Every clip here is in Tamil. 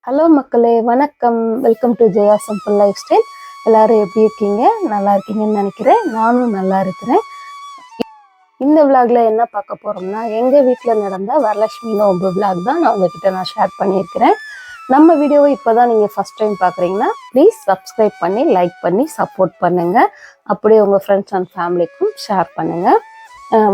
ஹலோ மக்களே, வணக்கம். Welcome to Jaya simple life style. எல்லாரும் எப்படி இருக்கீங்க? நல்லா இருக்கீங்கன்னு நினைக்கிறேன். நானும் நல்லா இருக்கிறேன். இந்த விளாக்ல என்ன பார்க்க போறோம்னா, எங்கள் வீட்டில் நடந்த வரலட்சுமி நோம்பு விளாக் தான் நான் ஷேர் பண்ணியிருக்கிறேன். நம்ம வீடியோவை இப்போ தான் நீங்கள் ஃபஸ்ட் டைம் பார்க்குறீங்கன்னா ப்ளீஸ் சப்ஸ்கிரைப் பண்ணி லைக் பண்ணி சப்போர்ட் பண்ணுங்கள். அப்படியே உங்கள் ஃப்ரெண்ட்ஸ் அண்ட் ஃபேமிலிக்கும் ஷேர் பண்ணுங்கள்.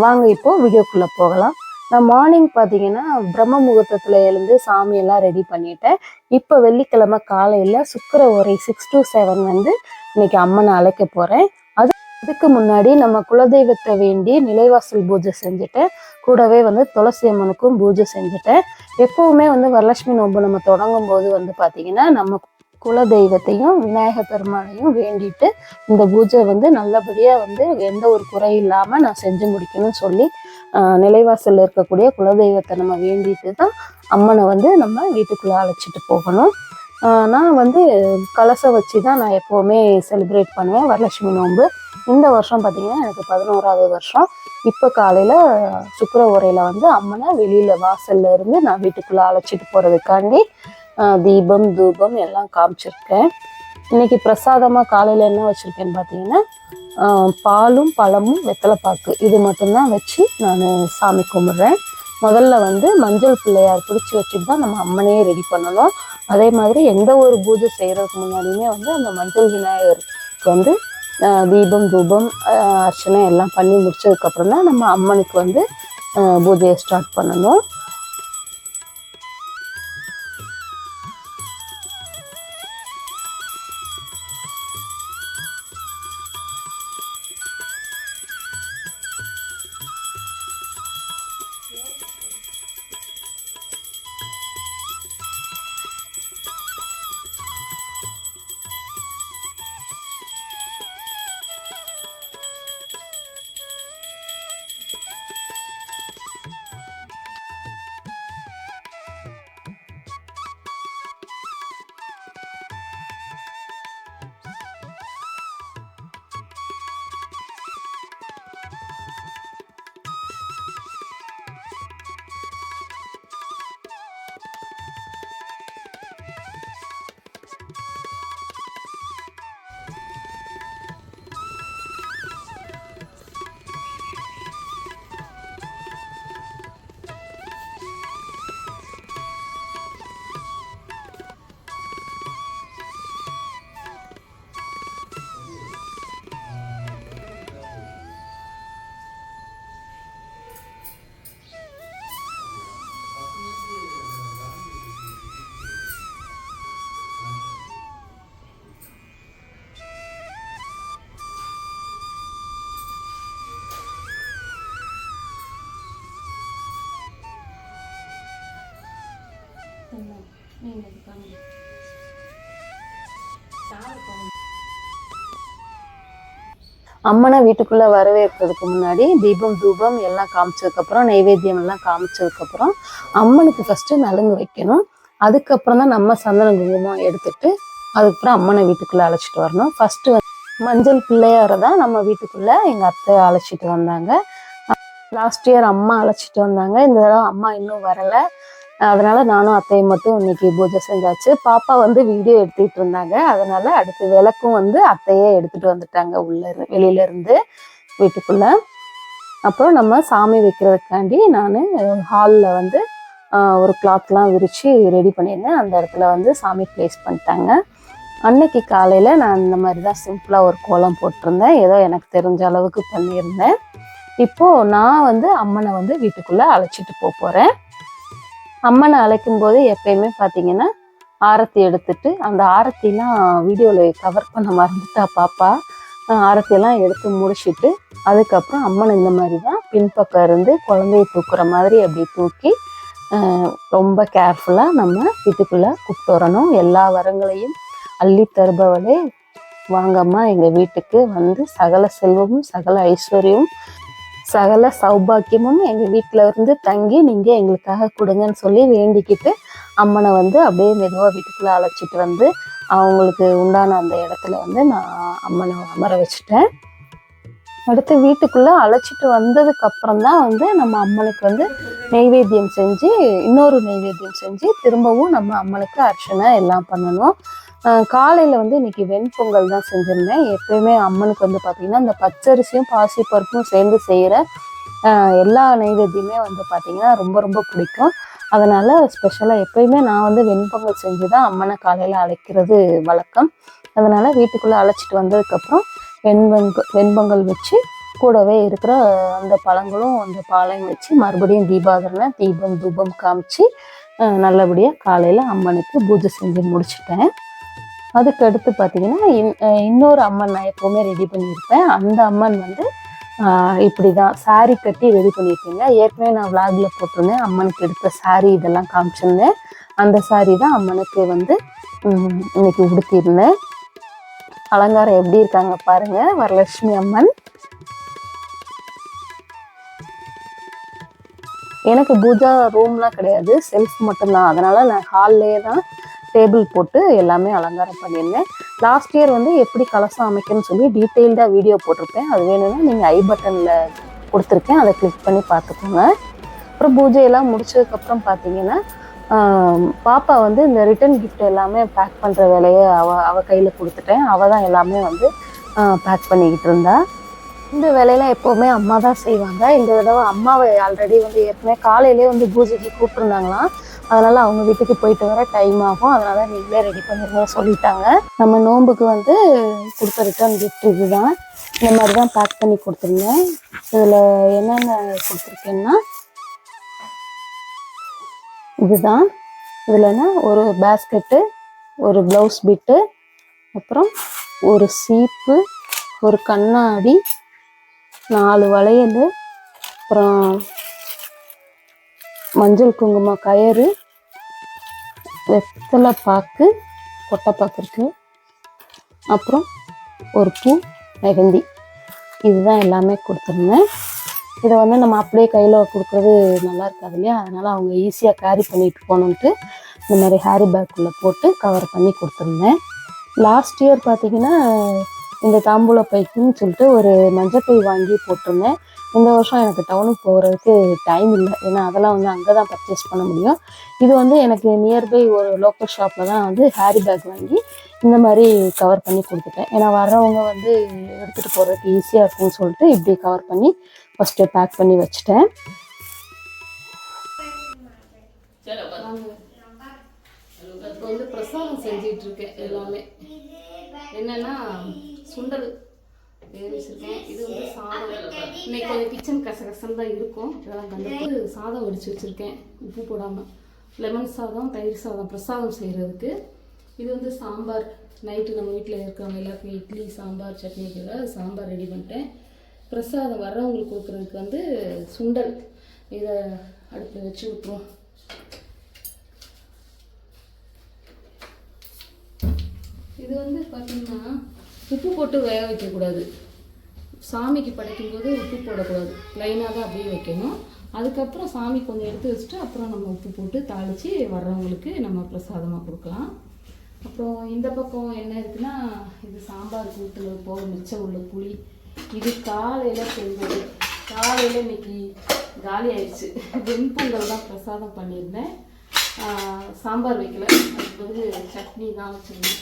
வாங்க இப்போது வீடியோக்குள்ளே போகலாம். நான் மார்னிங் பார்த்தீங்கன்னா பிரம்ம முகூர்த்தத்தில் எழுந்து சாமியெல்லாம் ரெடி பண்ணிட்டேன். இப்போ வெள்ளிக்கிழமை காலையில் சுக்கிர உரை 6 to 7 வந்து இன்னைக்கு அம்மனை அழைக்க போகிறேன். அதுக்கு முன்னாடி நம்ம குலதெய்வத்தை வேண்டி நிலைவாசல் பூஜை செஞ்சுட்டேன். கூடவே வந்து துளசி அம்மனுக்கும் பூஜை செஞ்சுட்டேன். எப்போவுமே வந்து வரலட்சுமி நோம்பு நம்ம தொடங்கும் போது வந்து பார்த்தீங்கன்னா நம்ம குலதெய்வத்தையும் விநாயக பெருமானையும் வேண்டிட்டு இந்த பூஜை வந்து நல்லபடியாக வந்து எந்த ஒரு குறை இல்லாமல் நான் செஞ்சு முடிக்கணும்னு சொல்லி நிலைவாசலில் இருக்கக்கூடிய குலதெய்வத்தை நம்ம வேண்டிட்டு தான் அம்மனை வந்து நம்ம வீட்டுக்குள்ளே அழைச்சிட்டு போகணும். நான் வந்து கலசம் வச்சு தான் நான் எப்போவுமே செலிப்ரேட் பண்ணுவேன் வரலட்சுமி நோன்பு. இந்த வருஷம் பார்த்திங்கன்னா எனக்கு 11வது வருஷம். இப்போ காலையில் சுக்கிர உரையில் வந்து அம்மனை வெளியில் வாசல்ல இருந்து நான் வீட்டுக்குள்ளே அழைச்சிட்டு போகிறதுக்காண்டி தீபம் தூபம் எல்லாம் காமிச்சிருக்கேன். இன்னைக்கு பிரசாதமாக காலையில் என்ன வச்சுருக்கேன்னு பார்த்தீங்கன்னா பாலும் பழமும் வெத்தலைப்பாக்கு இது மட்டும்தான் வச்சு நான் சாமி கும்பிட்றேன். முதல்ல வந்து மஞ்சள் பிள்ளையார் பிடிச்சி வச்சுட்டு தான் நம்ம அம்மனையே ரெடி பண்ணணும். அதே மாதிரி எந்த ஒரு பூஜை செய்கிறதுக்கு முன்னாடியுமே வந்து அந்த மஞ்சள் விநாயகருக்கு வந்து தீபம் தூபம் அர்ச்சனை எல்லாம் பண்ணி முடிச்சதுக்கப்புறம் தான் நம்ம அம்மனுக்கு வந்து பூஜையை ஸ்டார்ட் பண்ணணும். அம்மனை வீட்டுக்குள்ள வரவேற்கிறதுக்கு முன்னாடி தீபம் தூபம் எல்லாம் காமிச்சதுக்கப்புறம் நைவேத்தியம் எல்லாம் காமிச்சதுக்கப்புறம் அம்மனுக்கு ஃபர்ஸ்ட் நலுங்கு வைக்கணும். அதுக்கப்புறம் தான் நம்ம சந்தன குங்குமம் எடுத்துட்டு அதுக்கப்புறம் அம்மனை வீட்டுக்குள்ள அழைச்சிட்டு வரணும். ஃபர்ஸ்ட் மஞ்சள் பிள்ளையாரை தான் நம்ம வீட்டுக்குள்ள எங்க அத்தை அழைச்சிட்டு வந்தாங்க. லாஸ்ட் இயர் அம்மா அழைச்சிட்டு வந்தாங்க. இந்த தடவை அம்மா இன்னும் வரலை. அதனால நானும் அத்தையும் மட்டும் இன்னைக்கு பூஜை செஞ்சாச்சு. பாப்பா வந்து வீடியோ எடுத்துட்டு இருந்தாங்க. அதனால அடுத்து விளக்கும் வந்து அத்தையே எடுத்துட்டு வந்துட்டாங்க வெளியில இருந்து வீட்டுக்குள்ள. அப்புறம் நம்ம சாமி வைக்கிறதுக்காண்டி நான் ஹாலில் வந்து ஒரு கிளாத்லாம் விரிச்சு ரெடி பண்ணியிருந்தேன். அந்த இடத்துல வந்து சாமி பிளேஸ் பண்ணிட்டாங்க. அன்னைக்கு காலையில் நான் இந்த மாதிரி தான் சிம்பிளாக ஒரு கோலம் போட்டிருந்தேன். ஏதோ எனக்கு தெரிஞ்ச அளவுக்கு பண்ணியிருந்தேன். இப்போது நான் வந்து அம்மனை வந்து வீட்டுக்குள்ளே அழைச்சிட்டு போகிறேன். அம்மனை அழைக்கும் போது எப்பயுமே பார்த்தீங்கன்னா ஆரத்தி எடுத்துட்டு அந்த ஆரத்திலாம் வீடியோவில் கவர் பண்ண மறந்துட்டா பாப்பா. ஆரத்தியெல்லாம் எடுத்து முடிச்சுட்டு அதுக்கப்புறம் அம்மனை இந்த மாதிரி தான் பின்பக்கம் இருந்து குழந்தைய தூக்குற மாதிரி அப்படி தூக்கி ரொம்ப கேர்ஃபுல்லாக நம்ம வீட்டுக்குள்ளே கூப்பிட்டு வரணும். எல்லா வரங்களையும் அள்ளி தருபவளே வாங்கம்மா எங்கள் வீட்டுக்கு வந்து சகல செல்வமும் சகல ஐஸ்வர்யமும் சகல சௌபாக்கியமும் எங்கள் வீட்டில் இருந்து தங்கி நீங்கள் எங்களுக்காக கொடுங்கன்னு சொல்லி வேண்டிக்கிட்டு அம்மனை வந்து அப்படியே மெதுவாக வீட்டுக்குள்ளே அழைச்சிட்டு வந்து அவங்களுக்கு உண்டான அந்த இடத்துல வந்து நான் அம்மனை அமர வச்சுட்டேன். அடுத்து வீட்டுக்குள்ளே அழைச்சிட்டு வந்ததுக்கு அப்புறம் தான் வந்து நம்ம அம்மனுக்கு வந்து நெய்வேத்தியம் செஞ்சு இன்னொரு நெய்வேத்தியம் செஞ்சு திரும்பவும் நம்ம அம்மனுக்கு அர்ச்சனை எல்லாம் பண்ணணும். காலையில் வந்து இன்னைக்கு வெண்பொங்கல் தான் செஞ்சுருந்தேன். எப்பயுமே அம்மனுக்கு வந்து பார்த்திங்கன்னா இந்த பச்சரிசியும் பாசிப்பருப்பும் சேர்ந்து செய்கிற எல்லா நெய்வேத்தியமே வந்து பார்த்திங்கன்னா ரொம்ப ரொம்ப பிடிக்கும். அதனால் ஸ்பெஷலாக எப்பயுமே நான் வந்து வெண்பொங்கல் செஞ்சு தான் அம்மனை காலையில் அழைக்கிறது வழக்கம். அதனால் வீட்டுக்குள்ளே அழைச்சிட்டு வந்ததுக்கப்புறம் வெண்பொங்கல் வச்சு கூடவே இருக்கிற அந்த பழங்களும் அந்த பாலையும் வச்சு மறுபடியும் தீபாவளி தீபம் தூபம் காமிச்சு நல்லபடியாக காலையில் அம்மனுக்கு பூஜை செஞ்சு முடிச்சிட்டேன். அதுக்கு அடுத்து பார்த்திங்கன்னா இன்னொரு அம்மன் நான் எப்போவுமே ரெடி பண்ணியிருப்பேன். அந்த அம்மன் வந்து இப்படி தான் சாரீ கட்டி ரெடி பண்ணியிருக்கீங்க. ஏற்கனவே நான் விளாகில் போட்டிருந்தேன், அம்மனுக்கு எடுத்த சாரீ இதெல்லாம் காமிச்சிருந்தேன். அந்த சாரீ தான் அம்மனுக்கு வந்து இன்னைக்கு உடுத்தியிருந்தேன். அலங்காரம் எப்படி இருக்காங்க பாருங்க, வரலட்சுமி அம்மன். எனக்கு பூஜா ரூம்லாம் கிடையாது, செல்ஃப் மட்டும்தான். அதனால நான் ஹால்லேயே தான் டேபிள் போட்டு எல்லாமே அலங்காரம் பண்ணியிருந்தேன். லாஸ்ட் இயர் வந்து எப்படி கலசம் அமைக்கணும்னு சொல்லி டீட்டெயில்டாக வீடியோ போட்டிருப்பேன். அது வேணும்னா நீங்கள் ஐ பட்டனில் கொடுத்துருக்கேன், அதை கிளிக் பண்ணி பார்த்துக்கோங்க. அப்புறம் பூஜையெல்லாம் முடிச்சதுக்கப்புறம் பார்த்தீங்கன்னா பாப்பா வந்து இந்த ரிட்டன் கிஃப்ட் எல்லாமே பேக் பண்ணுற வேலையை அவள் கையில் கொடுத்துட்டேன். அவள் தான் எல்லாமே வந்து பேக் பண்ணிக்கிட்டு இருந்தா. இந்த வேலையெல்லாம் எப்போவுமே அம்மா தான் செய்வாங்க. இந்த தடவை அம்மாவை ஆல்ரெடி வந்து ஏற்கனவே காலையிலே வந்து பூஜைக்கு கூப்பிட்டுருந்தாங்களாம். அதனால் அவங்க வீட்டுக்கு போயிட்டு வர டைம் ஆகும், அதனால் நீங்களே ரெடி பண்ணிருங்க சொல்லிட்டாங்க. நம்ம நோன்புக்கு வந்து கொடுத்த ரிட்டர்ன் கிஃப்ட் இதுதான். இந்த மாதிரி தான் பேக் பண்ணி கொடுத்துருந்தேன். இதில் என்னென்ன கொடுத்துருக்கேன்னா இதுதான். இதில்னா ஒரு பேஸ்கெட்டு, ஒரு ப்ளவுஸ் பிட்டு, அப்புறம் ஒரு சீப்பு, ஒரு கண்ணாடி, 4 வளையல், அப்புறம் மஞ்சள் குங்குமம் கயிறு, வெத்தலை பாக்கு, கொட்டைப்பாக்கு இருக்குது, அப்புறம் ஒரு பூ, மெஹந்தி. இதுதான் எல்லாமே கொடுத்துருந்தேன். இதை வந்து நம்ம அப்படியே கையில் கொடுக்குறது நல்லா இருக்காது இல்லையா, அதனால் அவங்க ஈஸியாக கேரி பண்ணிட்டு போகணுன்ட்டு இந்த மாதிரி ஹேரி பேக்குள்ளே போட்டு கவர் பண்ணி கொடுத்துருந்தேன். லாஸ்ட் இயர் பார்த்திங்கன்னா இந்த தாம்பூல பைக்குன்னு சொல்லிட்டு ஒரு மஞ்சப்பை வாங்கி போட்டிருந்தேன். இந்த வருஷம் எனக்கு டவுனுக்கு போகிறதுக்கு டைம் இல்லை, ஏன்னா அதெல்லாம் வந்து அங்கே தான் பர்ச்சேஸ் பண்ண முடியும். இது வந்து எனக்கு நியர்பை ஒரு லோக்கல் ஷாப்பில் தான் வந்து ஹேரி பேக் வாங்கி இந்த மாதிரி கவர் பண்ணி கொடுத்துட்டேன். ஏன்னா வர்றவங்க வந்து எடுத்துகிட்டு போகிறதுக்கு ஈஸியாக இருக்கும்னு சொல்லிட்டு இப்படி கவர் பண்ணி ஃபஸ்ட்டு பேக் பண்ணி வச்சுட்டேன். இப்போ வந்து பிரசாதம் செஞ்சிட்டு இருக்கேன். எல்லாமே என்னன்னா சுண்டல் வச்சுருக்கேன். இது வந்து சாதம், இன்னைக்கு கொஞ்சம் கிச்சன் கசகசம் தான் இருக்கும். இதெல்லாம் கண்டுட்டு சாதம் வடித்து வச்சுருக்கேன் உப்பு போடாமல். லெமன் சாதம், தயிர் சாதம் பிரசாதம் செய்கிறதுக்கு. இது வந்து சாம்பார். நைட்டு நம்ம வீட்டில் இருக்கிறவங்க எல்லாருக்கும் இட்லி சாம்பார் சட்னி வைக்கிறதா சாம்பார் ரெடி பண்ணிட்டேன். பிரசாதம் வர்றவங்களுக்கு கொடுக்குறதுக்கு வந்து சுண்டல். இதை அடுப்பில் வச்சு விட்டுருவோம். இது வந்து பார்த்திங்கன்னா உப்பு போட்டு வேக வைக்கக்கூடாது. சாமிக்கு படைக்கும்போது உப்பு போடக்கூடாது, லைனாக தான் அப்படியே வைக்கணும். அதுக்கப்புறம் சாமி கொஞ்சம் எடுத்து வச்சுட்டு அப்புறம் நம்ம உப்பு போட்டு தாளித்து வர்றவங்களுக்கு நம்ம பிரசாதமாக கொடுக்கலாம். அப்புறம் இந்த பக்கம் என்ன இருக்குன்னா, இது சாம்பார் கூட்டுல போக மிச்சம் உள்ள புளி. இது காலையில் செஞ்சது. காலையில் இன்னைக்கு காலி ஆயிடுச்சு. வெண்பொங்கல் தான் பிரசாதம் பண்ணியிருந்தேன். சாம்பார் வைக்கல, அதுக்கு பதில் சட்னி தான் வச்சுருந்தேன்.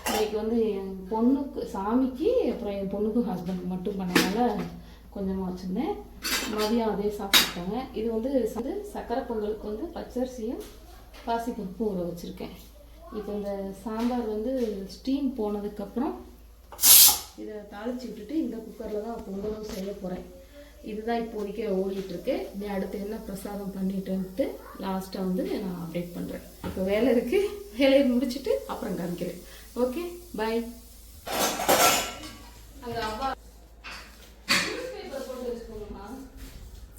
இன்றைக்கி வந்து என் பொண்ணுக்கு சாமிக்கு, அப்புறம் என் பொண்ணுக்கும் ஹஸ்பண்டுக்கு மட்டும் பண்ணனால கொஞ்சமாக வச்சுருந்தேன். மதியம் அதே சாப்பிட்டாங்க. இது வந்து சக்கரை பொங்கலுக்கு வந்து பச்சரிசியும் பாசிப்பருப்பும் ஊற வச்சுருக்கேன். இப்போ இந்த சாம்பார் வந்து ஸ்டீம் போனதுக்கப்புறம் இதை தாளித்து விட்டுட்டு இந்த குக்கரில் தான் பொங்கலும் செய்ய போகிறேன். இதுதான் இப்போதைக்கு ஓடிட்டுருக்கு. நீ அடுத்து என்ன பிரசாதம் பண்ணிட்டு லாஸ்ட்டாக வந்து நான் அப்டேட் பண்ணுறேன். இப்போ வேலை இருக்குது, வேலையை முடிச்சுட்டு அப்புறம் காமிக்கிறேன். ஓகே, பாய்.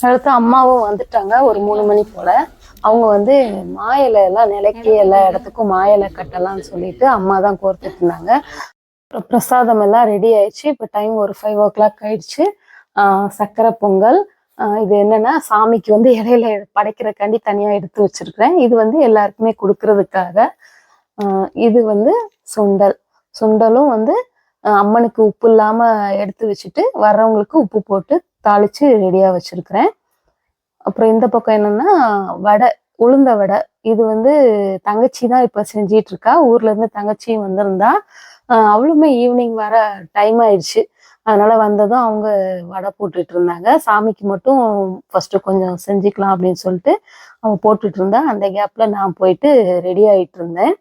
அடுத்து அம்மாவும் வந்துட்டாங்க ஒரு 3 மணி போல். அவங்க வந்து மாயிலை எல்லாம் நிலைக்கி எல்லா இடத்துக்கும் மாயிலை கட்டலாம்னு சொல்லிட்டு அம்மா தான் கோர்த்துட்டு இருந்தாங்க. பிரசாதம் எல்லாம் ரெடி ஆயிடுச்சு. இப்போ டைம் ஒரு 5 o'clock ஆயிடுச்சு. சக்கரை பொங்கல். இது என்னன்னா சாமிக்கு வந்து இடையில படைக்கிறக்காண்டி தனியாக எடுத்து வச்சிருக்கிறேன். இது வந்து எல்லாருக்குமே கொடுக்கறதுக்காக. இது வந்து சுண்டல். சுண்டலும் வந்து அம்மனுக்கு உப்பு இல்லாமல் எடுத்து வச்சுட்டு வர்றவங்களுக்கு உப்பு போட்டு தாளித்து ரெடியாக வச்சுருக்கிறேன். அப்புறம் இந்த பக்கம் என்னன்னா வடை, உளுந்த வடை. இது வந்து தங்கச்சி தான் இப்போ செஞ்சிட்டு இருக்கா. ஊர்ல இருந்து தங்கச்சியும் வந்திருந்தா. அவளுமே ஈவினிங் வர டைம் ஆயிடுச்சு. அதனால வந்ததும் அவங்க வடை போட்டுட்டு இருந்தாங்க. சாமிக்கு மட்டும் ஃபர்ஸ்ட் கொஞ்சம் செஞ்சுக்கலாம் அப்படின்னு சொல்லிட்டு அவ போட்டுட்டு இருந்தா. அந்த கேப்ல நான் போயிட்டு ரெடி ஆயிட்டு இருந்தேன்.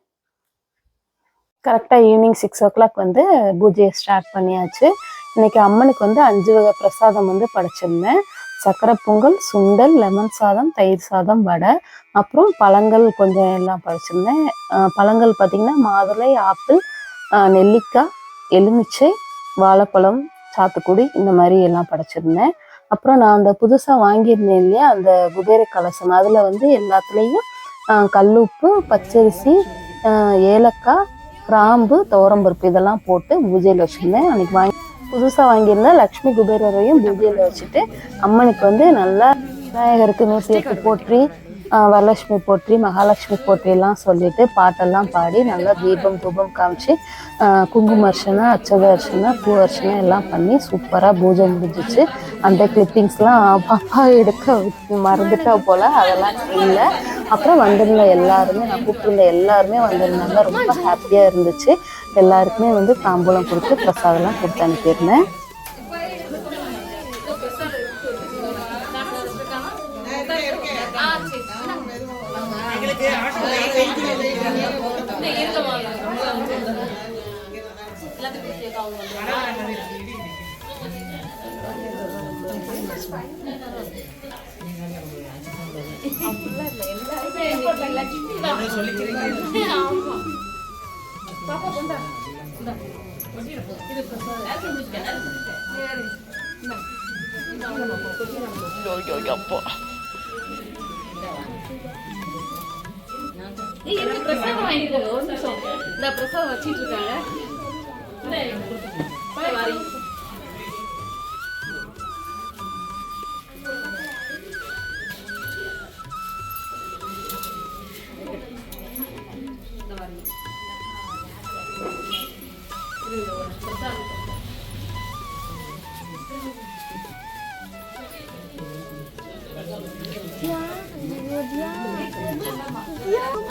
கரெக்டாக ஈவினிங் 6 o'clock வந்து பூஜையை ஸ்டார்ட் பண்ணியாச்சு. இன்னைக்கு அம்மனுக்கு வந்து 5 வகை பிரசாதம் வந்து படைச்சிருந்தேன். சக்கரை பொங்கல், சுண்டல், லெமன் சாதம், தயிர் சாதம், வடை, அப்புறம் பழங்கள் கொஞ்சம் எல்லாம் படைச்சிருந்தேன். பழங்கள் பார்த்தீங்கன்னா மாதுளை, ஆப்பிள், நெல்லிக்காய், எலுமிச்சை, வாழைப்பழம், சாத்துக்குடி இந்த மாதிரி எல்லாம் படைச்சிருந்தேன். அப்புறம் நான் அந்த புதுசாக வாங்கியிருந்தேன் இல்லையா அந்த குபேர கலசம், அதில் வந்து எல்லாத்துலேயும் கல்லுப்பு, பச்சரிசி, ஏலக்காய், கிராம்பு, துவரம்பருப்பு இதெல்லாம் போட்டு பூஜையில் வச்சுருந்தேன். அன்றைக்கி புதுசாக வாங்கியிருந்தேன் லக்ஷ்மி குபேரரையும் பூஜையில் வச்சுட்டு அம்மனுக்கு வந்து நல்லா விநாயகருக்கு சேர்த்து போற்றி, வரலட்சுமி போற்றி, மகாலட்சுமி போற்றி எல்லாம் சொல்லிட்டு பாட்டெல்லாம் பாடி நல்லா தீபம் தூபம் காமிச்சு குங்கும அர்ச்சனை, அச்சத அர்ச்சனை, பூ அர்ச்சனை எல்லாம் பண்ணி சூப்பராக பூஜை முடிஞ்சிச்சு. அந்த கிளிப்பிங்ஸ்லாம் பாப்பா எடுக்க மறந்துட்டா போல், அதெல்லாம் இல்லை. அப்புறம் வந்திருந்த எல்லாருமே, நான் கூப்பிட்டுருந்த எல்லாருமே வந்திருந்தாங்க. ரொம்ப ஹாப்பியாக இருந்துச்சு. எல்லாருக்குமே வந்து தாம்பூலம் கொடுத்து பிரசாதம்லாம் கொடுத்து அனுப்பியிருந்தேன். பிரசாதம் வாங்கிட்டு ஒரு நிமிஷம் இந்த பிரசாதம் வச்சிட்டு இருக்காங்க.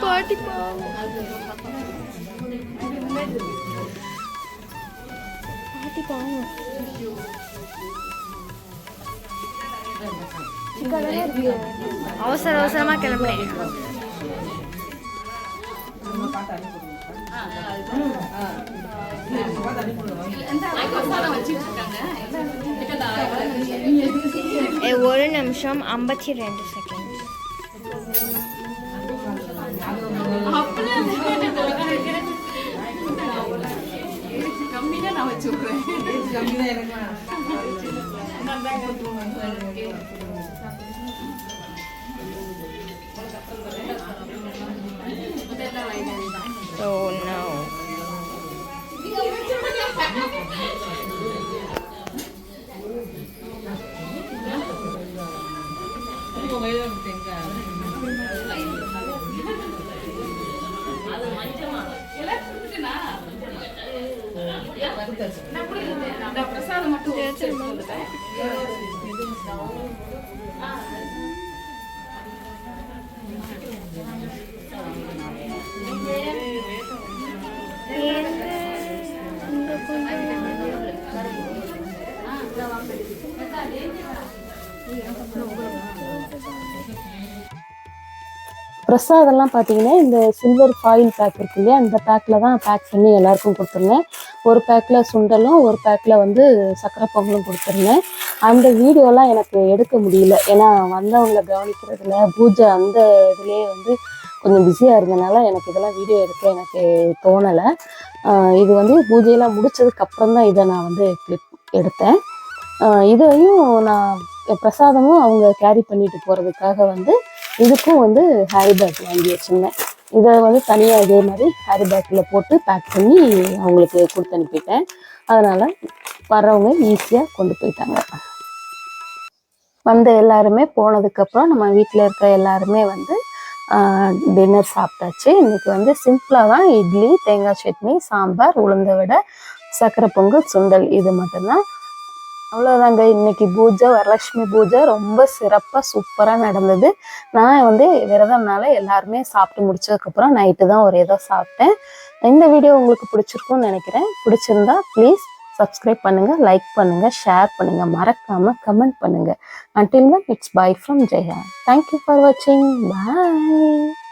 பாட்டி பாவம் அவசர அவசரமா கிளம்புறேன். ஒரு நிமிஷம் 52 செகண்ட். கம்மியா நான் வச்சுக்கிறேன். Oh no. பிரசாதம் மட்டும் பிரசாதம்லாம் பார்த்தீங்கன்னா இந்த சில்வர் ஃபாயில் பேக் இருக்கு இல்லையா, இந்த பேக்கில் தான் பேக் பண்ணி எல்லாருக்கும் கொடுத்துருந்தேன். ஒரு பேக்கில் சுண்டலும் ஒரு பேக்கில் வந்து சக்கரை பொங்கலும் கொடுத்துருந்தேன். அந்த வீடியோலாம் எனக்கு எடுக்க முடியல, ஏன்னா வந்தவங்களை கவனிக்கிறதுல பூஜை அந்த இதுலேயே வந்து கொஞ்சம் பிஸியாக இருந்தனால எனக்கு இதெல்லாம் வீடியோ எடுக்க எனக்கு தோணலை. இது வந்து பூஜையெல்லாம் முடிச்சதுக்கப்புறம் தான் இதை நான் வந்து கிளிப் எடுத்தேன். இதையும் நான் பிரசாதமும் அவங்க கேரி பண்ணிட்டு போகிறதுக்காக வந்து இதுக்கும் வந்து ஹேரி பேக் வாங்கி வச்சுருந்தேன். இதை வந்து தனியாக இதே மாதிரி ஹேரி பேக்கில் போட்டு பேக் பண்ணி அவங்களுக்கு கொடுத்து அனுப்பிட்டேன். அதனால் வர்றவங்க ஈஸியாக கொண்டு போயிட்டாங்க. வந்த எல்லாருமே போனதுக்கப்புறம் நம்ம வீட்டில் இருக்க எல்லாருமே வந்து டின்னர் சாப்பிட்டாச்சு. இன்றைக்கி வந்து சிம்பிளாக தான் இட்லி, தேங்காய் சட்னி, சாம்பார், உளுந்த வடை, சக்கரை பொங்கல், சுண்டல் இது மட்டும்தான். அவ்வளோதாங்க, இன்னைக்கு பூஜை, வரலட்சுமி பூஜை ரொம்ப சிறப்பாக சூப்பராக நடந்தது. நான் விரதம்னால எல்லாருமே சாப்பிட்டு முடிச்சதுக்கப்புறம் நைட்டு தான் ஒரு ஏதோ சாப்பிட்டேன். இந்த வீடியோ உங்களுக்கு பிடிச்சிருக்கும்னு நினைக்கிறேன். பிடிச்சிருந்தா ப்ளீஸ் சப்ஸ்கிரைப் பண்ணுங்க, லைக் பண்ணுங்க, ஷேர் பண்ணுங்க, மறக்காம கமெண்ட் பண்ணுங்க. Until then, it's bye from Jaya. Thank you for watching. Bye.